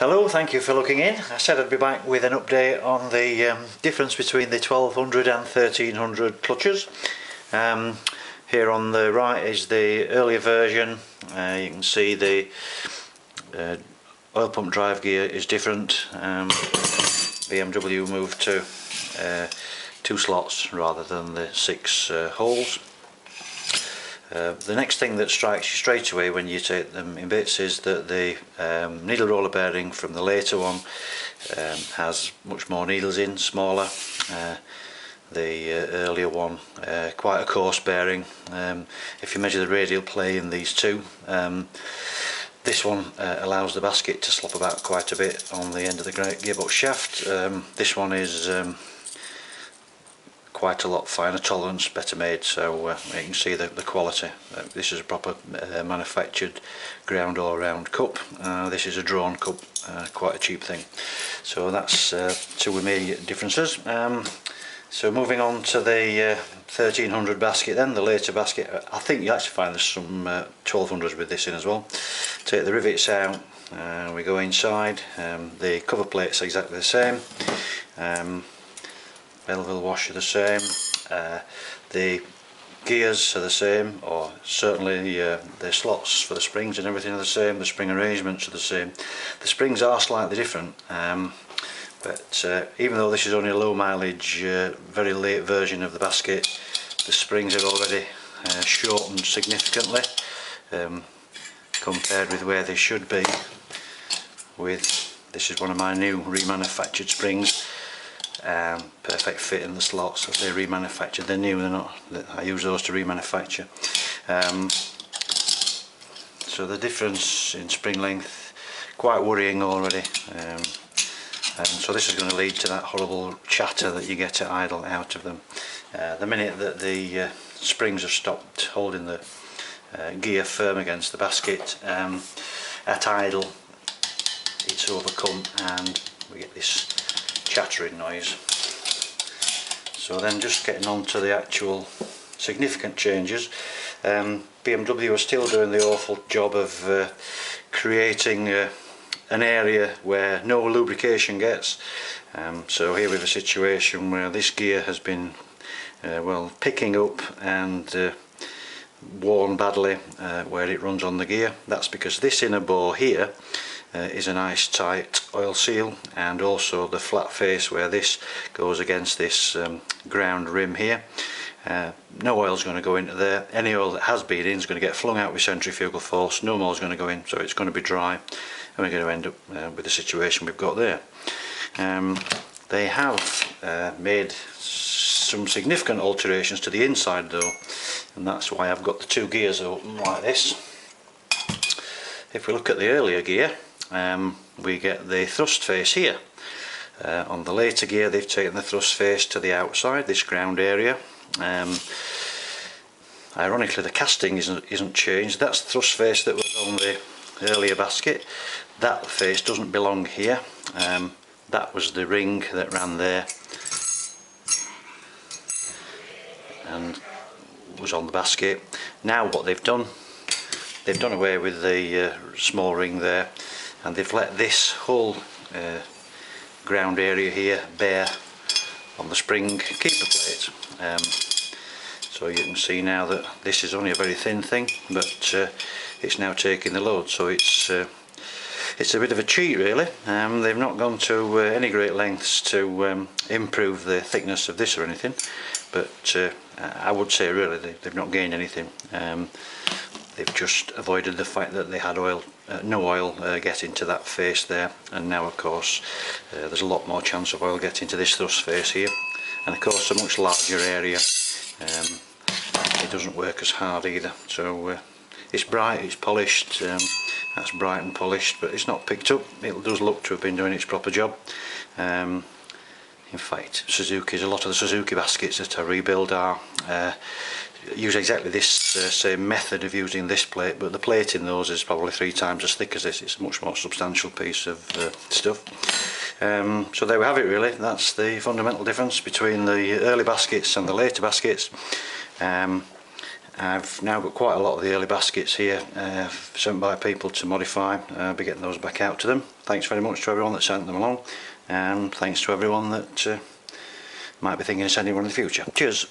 Hello, thank you for looking in. I said I'd be back with an update on the difference between the 1200 and 1300 clutches. Here on the right is the earlier version. You can see the oil pump drive gear is different. BMW moved to 2 slots rather than the 6 holes. The next thing that strikes you straight away when you take them in bits is that the needle roller bearing from the later one has much more needles in, smaller. The earlier one quite a coarse bearing. If you measure the radial play in these two, this one allows the basket to slop about quite a bit on the end of the gearbox shaft. This one is quite a lot finer tolerance, better made, so you can see the quality. This is a proper manufactured ground all round cup. This is a drawn cup, quite a cheap thing. So that's two immediate differences. So moving on to the 1300 basket then, the later basket. I think you actually find there's some 1200s with this in as well. Take the rivets out, we go inside. The cover plate's exactly the same. Belleville wash are the same, the gears are the same, or certainly the slots for the springs and everything are the same, the spring arrangements are the same. The springs are slightly different, but even though this is only a low mileage, very late version of the basket, the springs are already shortened significantly compared with where they should be. This is one of my new remanufactured springs. Perfect fit in the slots as they remanufactured. They're new, they're not. I use those to remanufacture. So the difference in spring length, quite worrying already. And so this is going to lead to that horrible chatter that you get at idle out of them. The minute that the springs have stopped holding the gear firm against the basket, at idle it's overcome and we get this chattering noise. So then just getting on to the actual significant changes, BMW are still doing the awful job of creating an area where no lubrication gets. So here we have a situation where this gear has been well, picking up and worn badly where it runs on the gear. That's because this inner bore here is a nice tight oil seal, and also the flat face where this goes against this ground rim here. No oil is going to go into there. Any oil that has been in is going to get flung out with centrifugal force. No more is going to go in, so it's going to be dry, and we're going to end up with the situation we've got there. They have made some significant alterations to the inside though, and that's why I've got the 2 gears open like this. If we look at the earlier gear, we get the thrust face here. On the later gear they've taken the thrust face to the outside, this ground area. Ironically the casting isn't changed. That's the thrust face that was on the earlier basket. That face doesn't belong here. That was the ring that ran there and was on the basket. Now what they've done away with the small ring there, and they've let this whole ground area here bare on the spring keeper plate. So you can see now that this is only a very thin thing, but it's now taking the load, so it's a bit of a cheat really. They've not gone to any great lengths to improve the thickness of this or anything, but I would say really they've not gained anything. They've just avoided the fact that they had no oil get into that face there, and now of course there's a lot more chance of oil getting to this thrust face here, and of course a much larger area. It doesn't work as hard either. So it's bright, it's polished, that's bright and polished, but it's not picked up. It does look to have been doing its proper job. In fact, a lot of the Suzuki baskets that I rebuild are use exactly this same method of using this plate, but the plate in those is probably 3 times as thick as this. It's a much more substantial piece of stuff. So there we have it really. That's the fundamental difference between the early baskets and the later baskets. I've now got quite a lot of the early baskets here sent by people to modify. I'll be getting those back out to them. Thanks very much to everyone that sent them along, and thanks to everyone that might be thinking of sending one in the future. Cheers!